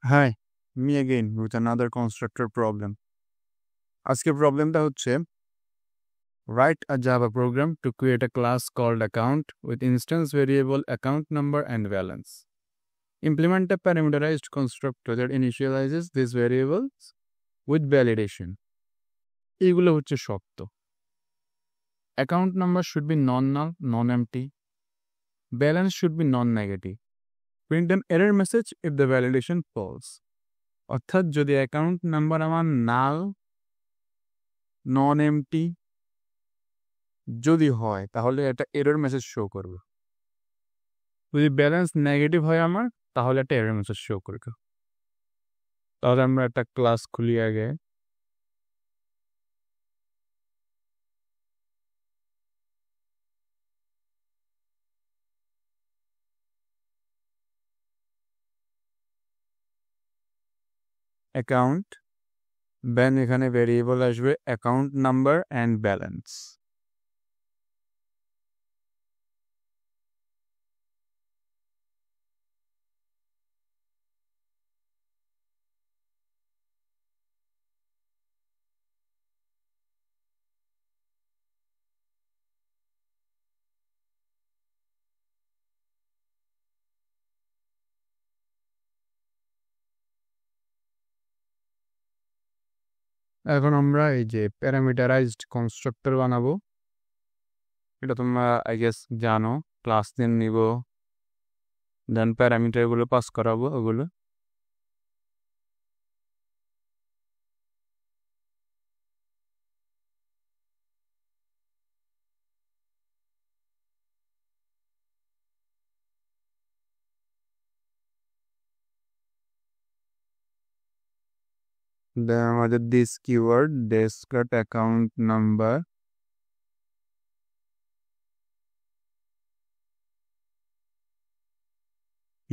Hi, me again with another constructor problem. আজকে প্রবলেমটা হচ্ছে write a Java program to create a class called account with instance variable account number and balance. Implement a parameterized constructor that initializes these variables with validation. এগুলো হচ্ছে শর্ত। Account number should be non-null, non-empty. Balance should be non-negative. Print an error message if the validation false. অর্থাৎ যদি account number আমার নাল নন MT যদি হয় তাহলে একটা এরর মেসেজ শো করবে। যদি ব্যালেন্স নেগেটিভ হয় আমার তাহলে একটা এরর মেসেজ শো করবে। তাহলে আমরা একটা ক্লাস খুলি আগে। অ্যাকাউন্ট দেন এখানে ভেরিয়েবল আসবে অ্যাকাউন্ট নাম্বার অ্যান্ড ব্যালেন্স। এখন আমরা এই যে প্যারামিটারাইজড কনস্ট্রাক্টর বানাবো। এটা তোমরা আই গেস জানো, ক্লাস নেম নিব, দেন প্যারামিটারগুলো পাস করাবো ওগুলো। দেন আমাদের দিস কিওয়ার্ড ডেসক্রাট account number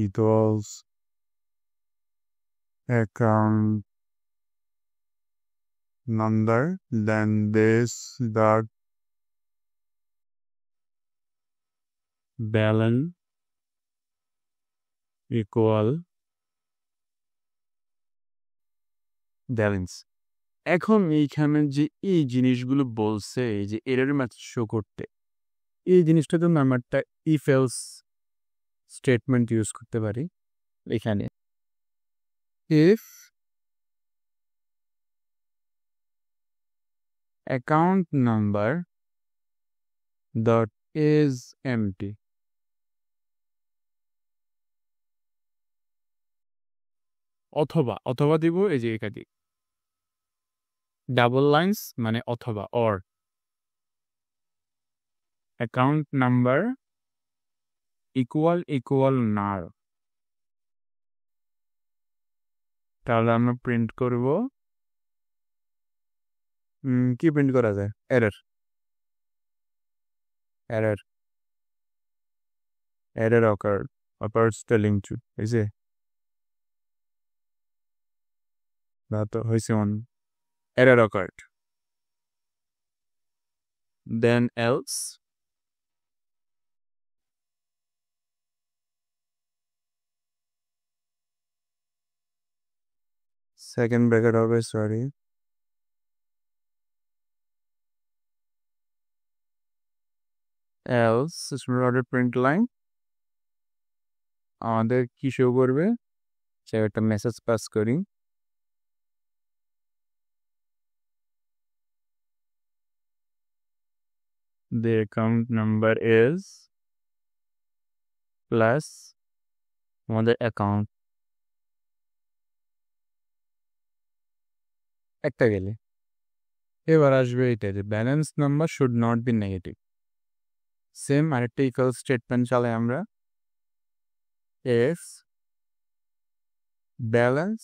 equals account number, then this dot balance equal balance. এখন এইখানে যে এই জিনিসগুলো বলছে, এই যে এরর মেসেজ শো করতে, এই জিনিসটার জন্য আমরা একটা ইফ এলস স্টেটমেন্ট ইউজ করতে পারি। এখানে if account number dot is empty, অথবা অথবা দিব এই যে এখানে ডাবল লাইন্স মানে অথবা or account number equal null. তাহলে আমরা প্রিন্ট করব, কি প্রিন্ট করা যায়? Error error error occurred spelling two, এই যে না তো হয়েছে on error occurred, then else second bracket হবে সরি else সিস্টেমের প্রিন্ট লাইন আমাদের কি শো করবে, সে একটা মেসেজ পাস করি। The account number is plus আমাদের অ্যাকাউন্ট একটা গেলে এবার আসবে এটা যে balance number should not be negative. Same আরেকটা ইকুয়াল স্টেটমেন্ট চালাই আমরা, এফ ব্যালেন্স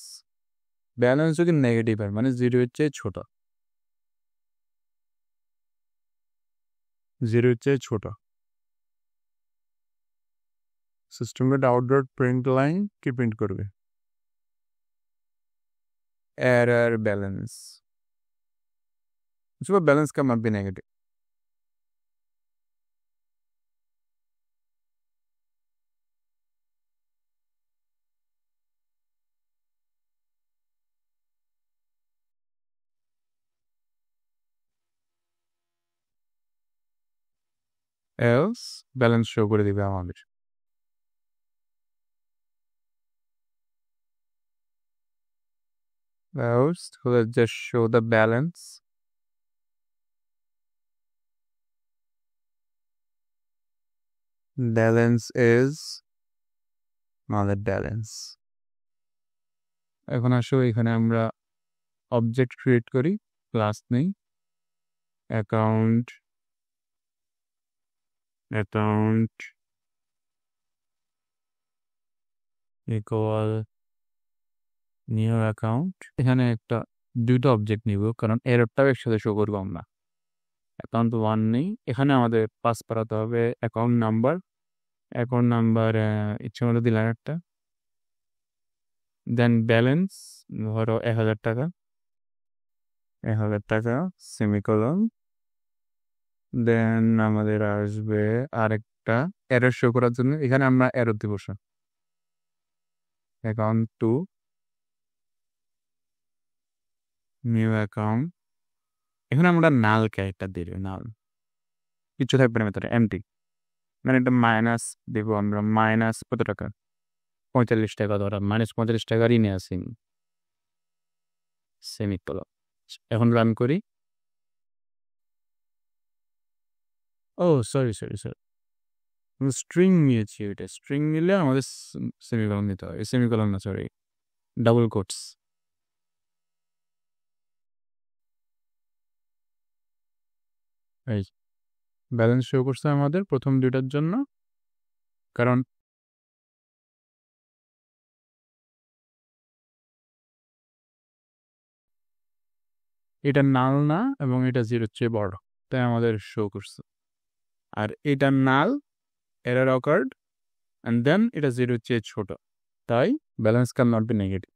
ব্যালেন্স যদি নেগেটিভ হয় মানে জিরোর চেয়ে ছোট, জিরোর চেয়ে ছোট, সিস্টেমের আউটডোর প্রিন্ট লাইন কি প্রিন্ট করবে, error balance, उसके बैलेंस का मत भी नेगेटिव। এলস ব্যালেন্স শো করে দিবে আমাদের। else let's just show the balance. Balance is আমাদের ব্যালেন্স। এখন আসো এখানে আমরা অবজেক্ট ক্রিয়েট করি, ক্লাস নেই, অ্যাকাউন্ট ইকুয়াল নিউ অ্যাকাউন্ট। এখানে দুইটা অবজেক্ট নিব, কারণ এররটাও একসাথে শো করবো আমরা। অ্যাকাউন্ট 1 নেই, এখানে আমাদের পাস করাতে হবে অ্যাকাউন্ট নাম্বার ইচ্ছে মতো দিলাম একটা, দেন ব্যালেন্স ধরো 1,000 টাকা, 1,000 টাকা সেমিকোলন, দেন আমাদের আসবে আরেকটা এরর শো করার জন্য, এখানে আমরা এরর দিব অ্যাকাউন্ট 2 নিউ অ্যাকাউন্ট। এখানে আমরা নাল ক্যারেক্টার দিব, নাল কিছু থাকবে না ভেতরে, এমটি, মানে একটা মাইনাস দেবো আমরা, মাইনাস কত টাকা, 45 টাকা, ধরা -45 টাকার ঋণে আছি সেমিকোলন। এখন রান করি। ও সরি, স্ট্রিং নিয়েছি, ওইটা স্ট্রিং নিলে আমাদের সেমিকোলন নিতে হয়, সেমিকোলন না সরি, ডাবল কোটস। এই ব্যালেন্স শো করছে আমাদের প্রথম দুইটার জন্য, কারণ এটা নাল না এবং এটা 0-র চেয়ে বড়, তাই আমাদের শো করছে। আর এটা null, error occurred, and then এটা 0-র চেয়ে ছোট, তাই balance cannot be negative.